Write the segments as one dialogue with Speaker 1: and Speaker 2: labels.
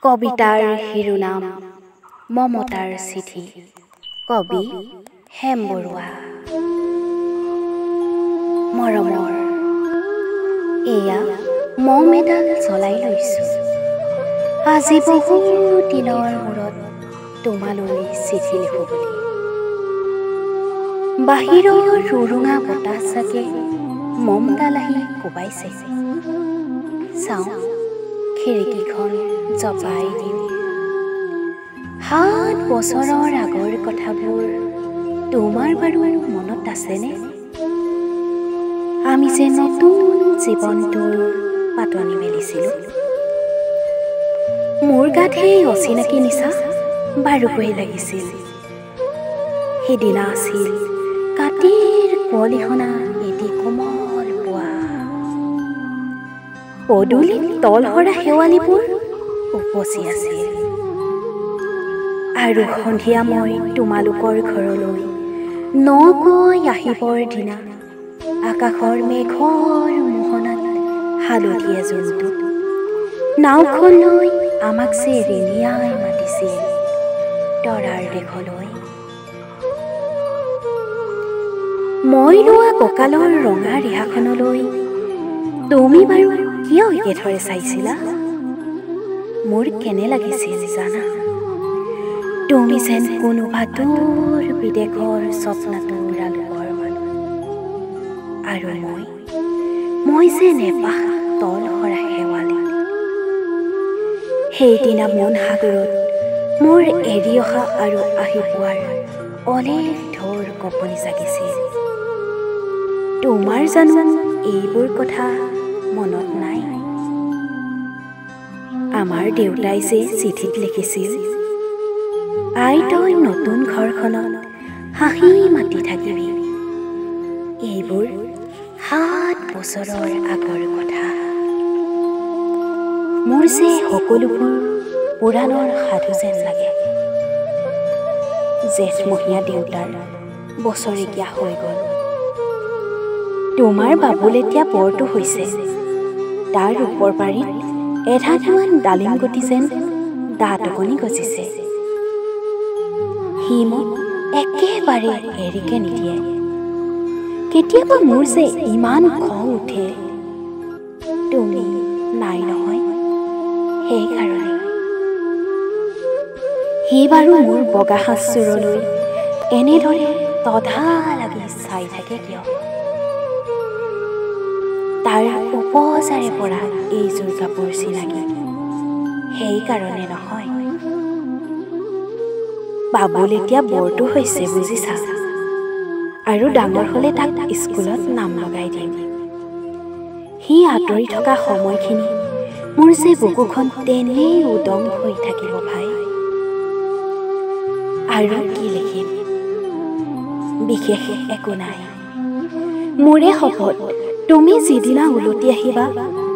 Speaker 1: কবিতাৰ শিৰোনাম মমতাৰ চিঠি। কবি হেম বৰুৱা। মৰমৰ এয়া মম এডাল জ্বলাই লৈছো, আজি বহু দিনৰ মূৰত তোমালৈ চিঠি লিখো বুলি। বাহিৰৰ ৰুৰুঙা বতাহ চাগে মমডাল আহি কোবাইছে, চাওঁ খিৰিকীখন জপাই দিওঁ। 7 বছৰৰ আগৰ কথাবোৰ তোমাৰ বাৰু মনত আছেনে? আমি যে নতুন জীৱনটোৰ পাতনি মেলিছিলোঁ। মোৰ গাত সেই অচিনাকি নিচা বাৰুকৈয়ে লাগিছিল। সিদিনা আছিল কাতিৰ কুঁৱলীসনা এটি কোমল পুৱা। পদূলিত তলসৰা শেৱালিবোৰ উপচি আছিল, আৰু সন্ধিয়া মই তোমালোকৰ ঘৰলৈ নকৈ আহিবৰ দিনা আকাশৰ মেঘৰ মোহনাত হালধীয়া জন্তু নাওখন লৈ আমাক যে ৰিঙিয়াই মাতিছিল তৰাৰ দেশলৈ। মই লোৱা কঁকালৰ ৰঙা ৰিহাখনলৈ তুমি বাৰু কিয় একেথৰে চাইছিলা? মোৰ কেনে লাগিছিল জানা? তুমি যেন কোনোবা দূৰ বিদেশৰ স্বপ্নাতুৰ আলোকৰ মানুহ, আৰু মই যেন এপাহ তলসৰা শেৱালি। সেইদিনা মন সাগৰত মোৰ এৰি অহা আৰু আহি পোৱাৰ অলেখ ঢৌৰ কঁপনি জাগিছিল। তোমাৰ জানো এইবোৰ কথা মনত নাই? আমাৰ দেউতাই যে চিঠিত লিখিছিল, আই তই নতুন ঘৰখনত হাঁহি মাতি থাকিবি। এইবোৰ 7 বছৰৰ আগৰ কথা। মোৰ যে সকলোবোৰ পুৰাণৰ সাধু যেন লাগে। জেঠমহীয়া দেউতাৰ বছৰেকীয়া হৈ গ'ল। তোমাৰ বাবুল এতিয়া বৰটো হৈছে, তাৰ ওপৰ পাৰিত এধানিমান ডালিম গটি যেন দাঁত অকণি গজিছে। সি মোক একেবাৰে এৰিকে নিদিয়ে। কেতিয়াবা মোৰ যে ইমান খং উঠে, তুমি নাই নহয় সেইকাৰণে। সি বাৰু মোৰ বগা সাজযোৰলৈ এনেদৰে তধা লাগি চাই থাকে কিয়? তাৰ উপজাৰে পৰা এইযোৰ কাপোৰ চিনাকি সেইকাৰণে নহয়। বাবুল এতিয়া বৰটো হৈছে বুজিছা, আৰু ডাঙৰ হ'লে তাক স্কুলত নাম লগাই দিম। সি আঁতৰি থকা সময়খিনি মোৰ যে বুকুখন তেনেই উদং হৈ থাকিব ভাই। আৰু কি লিখিম? বিশেষ একো নাই। মোৰে শপত, তুমি যিদিনা উলটি আহিবা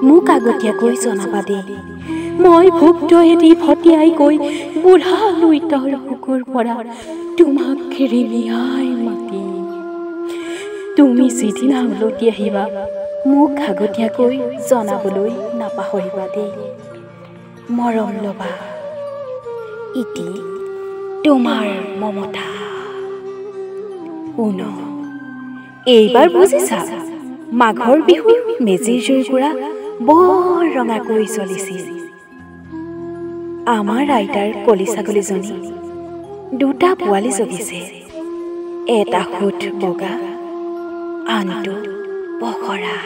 Speaker 1: মোক আগতীয়াকৈ জনাবা দেই। মই ভুক্ত এটি ভটিয়াই কৈ বুঢ়া লুইতৰ বুকুৰ পৰা তোমাক ৰিঙিয়াই মাতিম। তুমি যিদিনা উলটি আহিবা মোক আগতীয়াকৈ জনাবলৈ নাপাহৰিবা দেই। মৰম ল'বা। ইতি তোমাৰ মমতা। এইবাৰ বুজিছা, মাঘৰ বিহুৰ মেজিৰ জুইকুৰা বৰ ৰঙাকৈ জ্বলিছিল। আমাৰ আইতাৰ কলি ছাগলীজনী 2টা পোৱালি জগিছে, এটা সোঁত বগা, আনটো পখৰা।